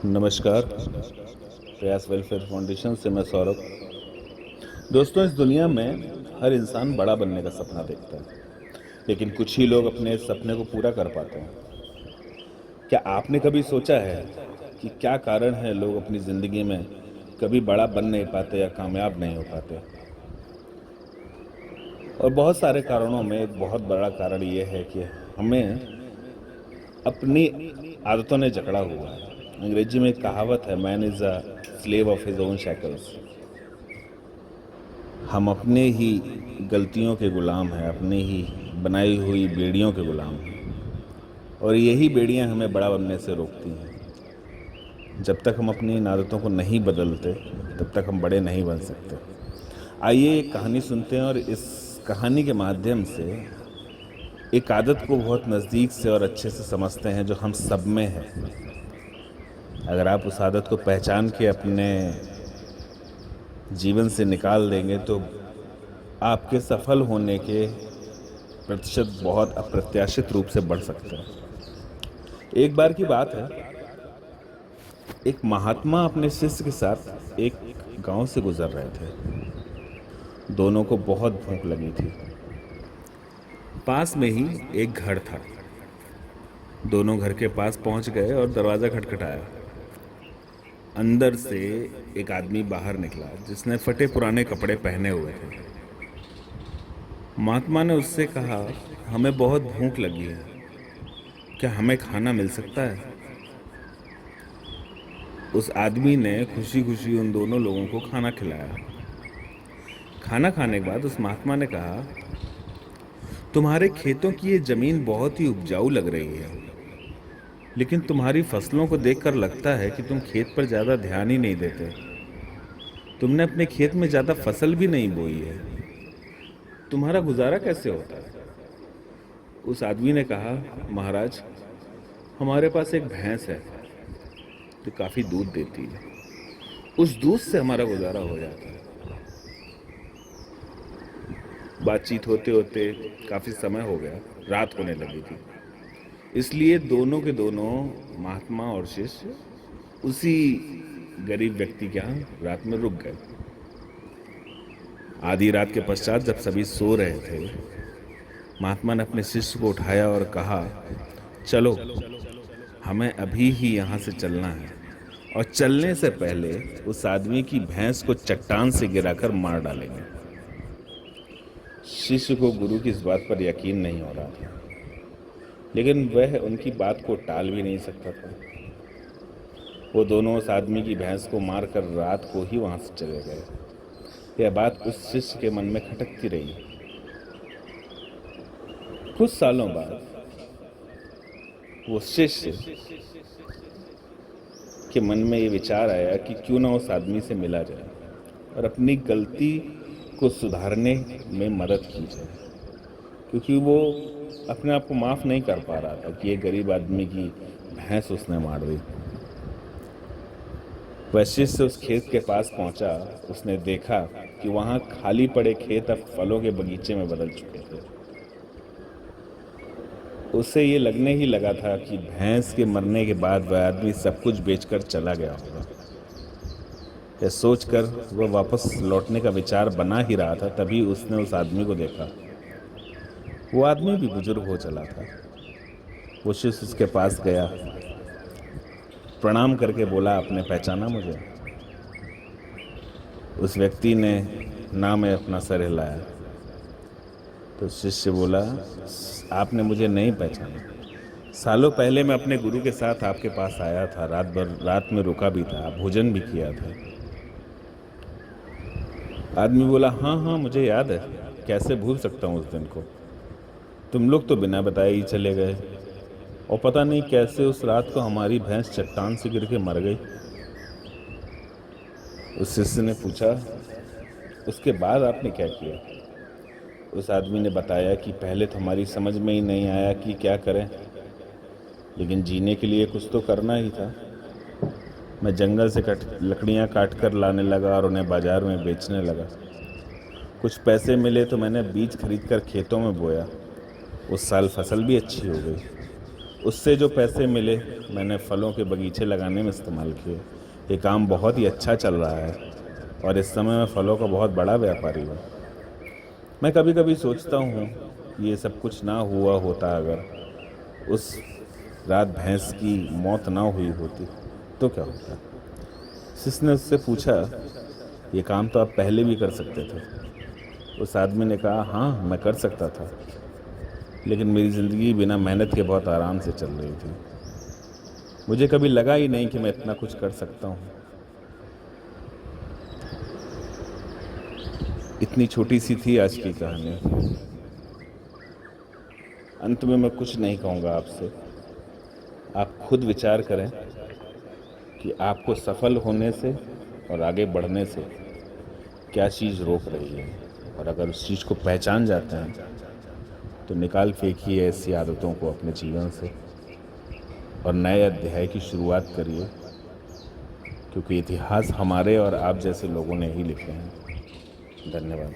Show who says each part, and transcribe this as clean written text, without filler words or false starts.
Speaker 1: नमस्कार। प्रयास welfare foundation से मैं सौरभ। दोस्तों, इस दुनिया में हर इंसान बड़ा बनने का सपना देखता है, लेकिन कुछ ही लोग अपने सपने को पूरा कर पाते हैं। क्या आपने कभी सोचा है कि क्या कारण है लोग अपनी ज़िंदगी में कभी बड़ा बन नहीं पाते या कामयाब नहीं हो पाते? और बहुत सारे कारणों में एक बहुत बड़ा कारण ये है कि हमें अपनी आदतों ने जकड़ा हुआ है। अंग्रेजी में एक कहावत है, man is a slave of his own shackles. हम अपने ही गलतियों के गुलाम हैं, अपनी ही बनाई हुई बेड़ियों के गुलाम हैं, और यही बेड़ियां हमें बड़ा बनने से रोकती हैं। जब तक हम अपनी इन आदतों को नहीं बदलते, तब तक हम बड़े नहीं बन सकते। आइए एक कहानी सुनते हैं और इस कहानी के माध्यम से एक आदत को बहुत नज़दीक से और अच्छे से समझते हैं जो हम सब में है। अगर आप उस आदत को पहचान के अपने जीवन से निकाल देंगे तो आपके सफल होने के प्रतिशत बहुत अप्रत्याशित रूप से बढ़ सकते हैं। एक बार की बात है, एक महात्मा अपने शिष्य के साथ एक गांव से गुजर रहे थे। दोनों को बहुत भूख लगी थी। पास में ही एक घर था। दोनों घर के पास पहुंच गए और दरवाज़ा खटखटाया। अंदर से एक आदमी बाहर निकला जिसने फटे पुराने कपड़े पहने हुए थे। महात्मा ने उससे कहा, हमें बहुत भूख लगी है, क्या हमें खाना मिल सकता है? उस आदमी ने खुशी खुशी उन दोनों लोगों को खाना खिलाया। खाना खाने के बाद उस महात्मा ने कहा, तुम्हारे खेतों की ये ज़मीन बहुत ही उपजाऊ लग रही है, लेकिन तुम्हारी फसलों को देखकर लगता है कि तुम खेत पर ज़्यादा ध्यान ही नहीं देते। तुमने अपने खेत में ज़्यादा फसल भी नहीं बोई है। तुम्हारा गुजारा कैसे होता है? उस आदमी ने कहा, महाराज, हमारे पास एक भैंस है जो काफ़ी दूध देती है। उस दूध से हमारा गुजारा हो जाता है। बातचीत होते होते काफ़ी समय हो गया, रात होने लगी थी। इसलिए दोनों के दोनों, महात्मा और शिष्य, उसी गरीब व्यक्ति के यहाँ रात में रुक गए। आधी रात के पश्चात जब सभी सो रहे थे, महात्मा ने अपने शिष्य को उठाया और कहा, चलो, हमें अभी ही यहाँ से चलना है, और चलने से पहले उस आदमी की भैंस को चट्टान से गिराकर मार डालेंगे। शिष्य को गुरु की इस बात पर यकीन नहीं हो रहा था, लेकिन वह उनकी बात को टाल भी नहीं सकता था। वो दोनों उस आदमी की भैंस को मारकर रात को ही वहाँ से चले गए। यह बात उस शिष्य के मन में खटकती रही। कुछ सालों बाद वो शिष्य के मन में ये विचार आया कि क्यों ना उस आदमी से मिला जाए और अपनी गलती को सुधारने में मदद की जाए, क्योंकि वो अपने आप को माफ़ नहीं कर पा रहा था कि ये गरीब आदमी की भैंस उसने मार दी। वह शिष्य उस खेत के पास पहुंचा। उसने देखा कि वहाँ खाली पड़े खेत अब फलों के बगीचे में बदल चुके थे। उससे ये लगने ही लगा था कि भैंस के मरने के बाद वह आदमी सब कुछ बेचकर चला गया होगा। यह सोचकर वह वापस लौटने का विचार बना ही रहा था, तभी उसने उस आदमी को देखा। वो आदमी भी बुजुर्ग हो चला था। वो शिष्य उसके पास गया, प्रणाम करके बोला, आपने पहचाना मुझे? उस व्यक्ति ने ना में अपना सर हिलाया। तो शिष्य बोला, आपने मुझे नहीं पहचाना। सालों पहले मैं अपने गुरु के साथ आपके पास आया था, रात भर रात में रुका भी था, भोजन भी किया था। आदमी बोला, हाँ हाँ, मुझे याद है, कैसे भूल सकता हूँ उस दिन को। तुम लोग तो बिना बताए ही चले गए, और पता नहीं कैसे उस रात को हमारी भैंस चट्टान से गिर के मर गई। उस शिष्य ने पूछा, उसके बाद आपने क्या किया? उस आदमी ने बताया कि पहले तो हमारी समझ में ही नहीं आया कि क्या करें, लेकिन जीने के लिए कुछ तो करना ही था। मैं जंगल से लकड़ियाँ काट कर लाने लगा और उन्हें बाज़ार में बेचने लगा। कुछ पैसे मिले तो मैंने बीज खरीद कर खेतों में बोया। उस साल फसल भी अच्छी हो गई। उससे जो पैसे मिले मैंने फलों के बगीचे लगाने में इस्तेमाल किए। ये काम बहुत ही अच्छा चल रहा है और इस समय मैं फलों का बहुत बड़ा व्यापारी हूँ। मैं कभी कभी सोचता हूँ कि ये सब कुछ ना हुआ होता, अगर उस रात भैंस की मौत ना हुई होती तो क्या होता। शिष्य ने उससे पूछा, ये काम तो आप पहले भी कर सकते थे। उस आदमी ने कहा, हाँ मैं कर सकता था, लेकिन मेरी ज़िंदगी बिना मेहनत के बहुत आराम से चल रही थी। मुझे कभी लगा ही नहीं कि मैं इतना कुछ कर सकता हूँ। इतनी छोटी सी थी आज की कहानी। अंत में मैं कुछ नहीं कहूँगा आपसे। आप खुद विचार करें कि आपको सफल होने से और आगे बढ़ने से क्या चीज़ रोक रही है, और अगर उस चीज़ को पहचान जाते हैं तो निकाल फेंकिए ऐसी आदतों को अपने जीवन से और नए अध्याय की शुरुआत करिए, क्योंकि इतिहास हमारे और आप जैसे लोगों ने ही लिखे हैं। धन्यवाद।